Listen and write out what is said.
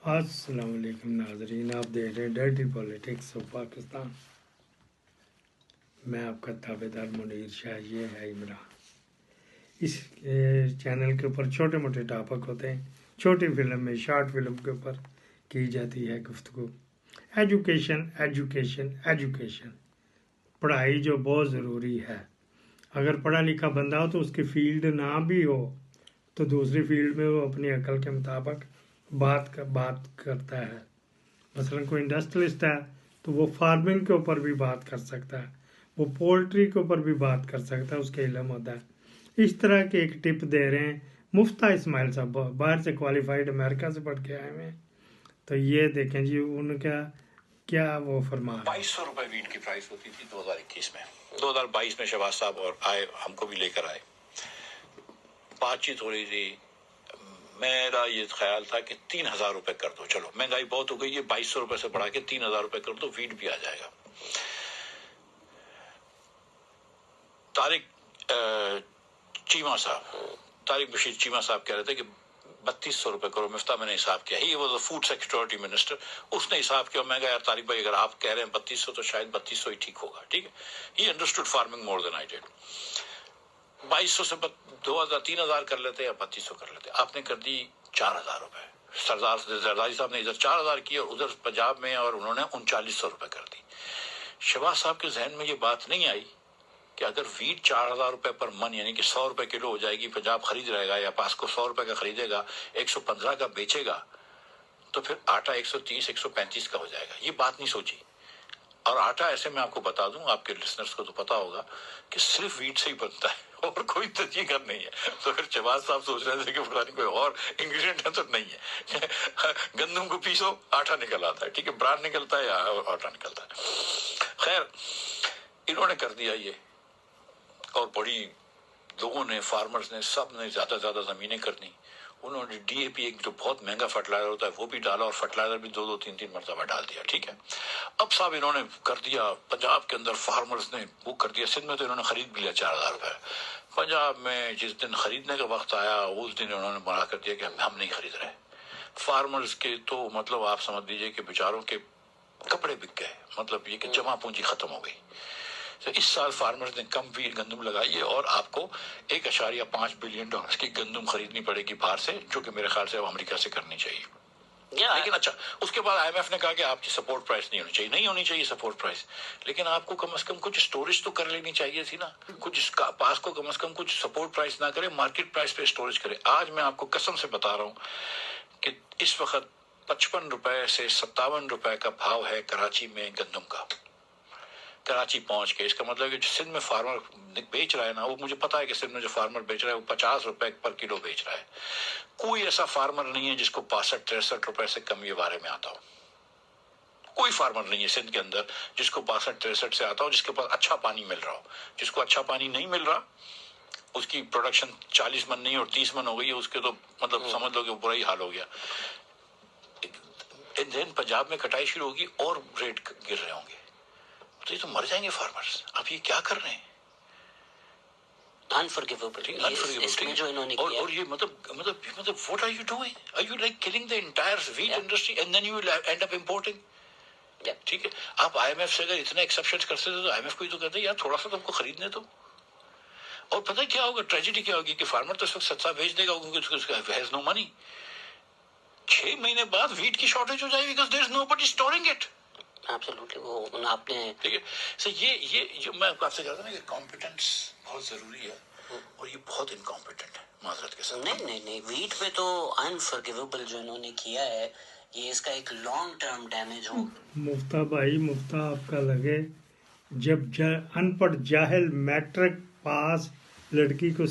السلام علیکم ناظرین، آپ دیکھ رہے ہیں ڈرٹی پولیٹکس آف پاکستان۔ میں آپ کا تابع دار منیر شاہ، یہ ہے عمران۔ اس چینل کے اوپر چھوٹے موٹے ٹاپک ہوتے ہیں، چھوٹی فلم میں شارٹ فلم کے اوپر کی جاتی ہے گفتگو۔ ایجوکیشن ایجوکیشن ایجوکیشن، پڑھائی جو بہت ضروری ہے۔ اگر پڑھا لکھا بندہ ہو تو اس کی فیلڈ نہ بھی ہو تو دوسری فیلڈ میں وہ اپنی عقل کے مطابق بات کرتا ہے۔ مثلا کوئی انڈسٹریلسٹ ہے تو وہ فارمنگ کے اوپر بھی بات کر سکتا ہے، وہ پولٹری کے اوپر بھی بات کر سکتا ہے، اس کے علم ہوتا ہے۔ اس طرح کے ایک ٹپ دے رہے ہیں مفتہ اسماعیل صاحب، باہر سے کوالیفائڈ امریکہ سے پڑھ کے آئے ہوئے ہیں۔ تو یہ دیکھیں جی ان کا کیا وہ فرما رہے ہیں۔ 2200 روپے ویٹ کی پرائس ہوتی تھی 2021 میں۔ 2022 میں شہباز صاحب اور آئے، ہم کو بھی لے کر آئے، بات چیت ہو رہی تھی۔ میرا یہ خیال تھا کہ 3000 روپے کر دو، چلو مہنگائی بہت ہو گئی ہے، 2200 روپے سے بڑھا کے 3000 روپے کر دو، ویٹ بھی آ جائے گا۔ طارق بشیر چیمہ صاحب کہہ رہے تھے کہ 3200 روپے کرو۔ مفتہ میں نے حساب کیا، ہی وہ فوڈ سیکورٹی منسٹر، اس نے حساب کیا۔ میں کہا یار طارق بھائی اگر آپ کہہ رہے ہیں 3200 تو شاید 3200 ہی ٹھیک ہوگا، ٹھیک ہے۔ He understood farming more than I did. 2200 سے 3000 کر لیتے یا 3200 کر لیتے، آپ نے کر دی 4000 روپے۔ سردار زرداری صاحب نے ادھر 4000 کی اور ادھر پنجاب میں، اور انہوں نے 3900 روپے کر دی۔ شہباز صاحب کے ذہن میں یہ بات نہیں آئی کہ اگر ویٹ 4000 روپے پر من، یعنی کہ 100 روپے کلو ہو جائے گی، پنجاب خرید رہے گا یا پاسکو 100 روپے کا خریدے گا، 115 کا بیچے گا، تو پھر آٹا 130 135 کا ہو جائے گا۔ یہ بات نہیں سوچی۔ اور آٹا ایسے میں آپ کو بتا دوں، آپ کے لسنرز کو تو پتا ہوگا کہ صرف ویٹ سے ہی بنتا ہے اور کوئی تجزیہ نہیں ہے۔ تو پھر شہباز صاحب سوچ رہے تھے کہ پتہ نہیں کوئی اور انگریڈینٹ ہے تو نہیں ہے۔ گندم کو پیسو آٹا نکل آتا ہے، ٹھیک ہے، بران نکلتا ہے یا آٹا نکلتا ہے۔ خیر انہوں نے کر دیا یہ، اور بڑی لوگوں نے، فارمرز نے، سب نے زیادہ زمینیں کر دی۔ انہوں نے ڈی اے پی، ایک جو بہت مہنگا فرٹیلائزر ہوتا ہے، وہ بھی ڈالا، اور فرٹیلائزر بھی 2 3 مرتبہ ڈال دیا، ٹھیک ہے۔ اب صاحب انہوں نے کر دیا، پنجاب کے اندر فارمرز نے وہ کر دیا۔ سندھ میں تو انہوں نے خرید بھی لیا 4000 روپے۔ پنجاب میں جس دن خریدنے کا وقت آیا اس دن انہوں نے منع کر دیا کہ ہم نہیں خرید رہے۔ فارمرز کے تو مطلب آپ سمجھ لیجیے کہ بیچاروں کے کپڑے بک گئے، مطلب یہ کہ جمع پونجی ختم ہو گئی۔ تو اس سال فارمرز نے کم گندم لگائی ہے، اور آپ کو 1.5 بلین ڈالر کی گندم خریدنی پڑے گی باہر سے، جو کہ میرے خیال سے اب امریکہ سے کرنی چاہیے۔ لیکن اچھا، اس کے بعد آئی ایم ایف نے کہا کہ آپ کی سپورٹ پرائس نہیں ہونی چاہیے سپورٹ پرائس، لیکن آپ کو کم از کم کچھ سٹوریج تو کر لینی چاہیے تھی نا۔ کچھ پاس کو کم از کم کچھ سپورٹ پرائس نہ کرے، مارکیٹ پرائس پہ سٹوریج کرے۔ آج میں آپ کو قسم سے بتا رہا ہوں کہ اس وقت 55 روپے سے 57 روپے کا بھاؤ ہے کراچی میں گندم کا۔ کراچی پہنچ کے، اس کا مطلب کہ جو سندھ میں فارمر بیچ رہا ہے نا، وہ مجھے پتا ہے کہ سندھ میں جو فارمر بیچ رہا ہے وہ 50 روپے پر کلو بیچ رہا ہے۔ کوئی ایسا فارمر نہیں ہے جس کو 62 63 روپے سے کم یہ بارے میں آتا ہو۔ کوئی فارمر نہیں ہے سندھ کے اندر جس کو 62 63 سے آتا ہو، جس کے پاس اچھا پانی مل رہا ہو۔ جس کو اچھا پانی نہیں مل رہا، اس کی پروڈکشن 40 من نہیں اور 30 من ہو گئی ہے، اس کے تو مطلب سمجھ لو کہ برا ہی حال ہو گیا۔ دین پنجاب میں کٹائی شروع ہوگی اور ریٹ گر رہے ہوں گے، تو یہ تو مر جائیں گے فارمرز۔ اب یہ کیا کر رہے ہیں؟ اور یہ مطلب what are you doing? Are you like killing the entire wheat industry and then you will end up importing? ٹھیک ہے، آپ آئی ایم ایف سے اگر اتنے ایکسپشن کرتے تھے تو آئی ایم ایف کو ہی تو کہتے یار تھوڑا سا تو ہم کو خریدنے دو۔ اور پتہ کیا ہوگا، ٹریجڈی کیا ہوگی کہ فارمر تو اس وقت سستا بیچ دے گا کیونکہ اس کا ہیز نو منی۔ 6 مہینے بعد ویٹ کی شارٹیج ہو جائے گی because there is nobody storing it. Absolutely، وہ آپ نے ٹھیک ہے۔ سو یہ میں آپ سے کہتا ہوں نا کہ کمپیٹنس بہت ضروری ہے، اور یہ بہت انکمپیٹنٹ ہے معذرت کے ساتھ۔ نہیں، ویٹ پہ تو انفرگیویبل جو انہوں نے کیا ہے، یہ اس کا ایک لانگ ٹرم ڈیمیج ہو۔ مفتہ بھائی، مفتہ آپ کا لگے، جب ان پڑھ جاہل میٹرک پاس لڑکی کو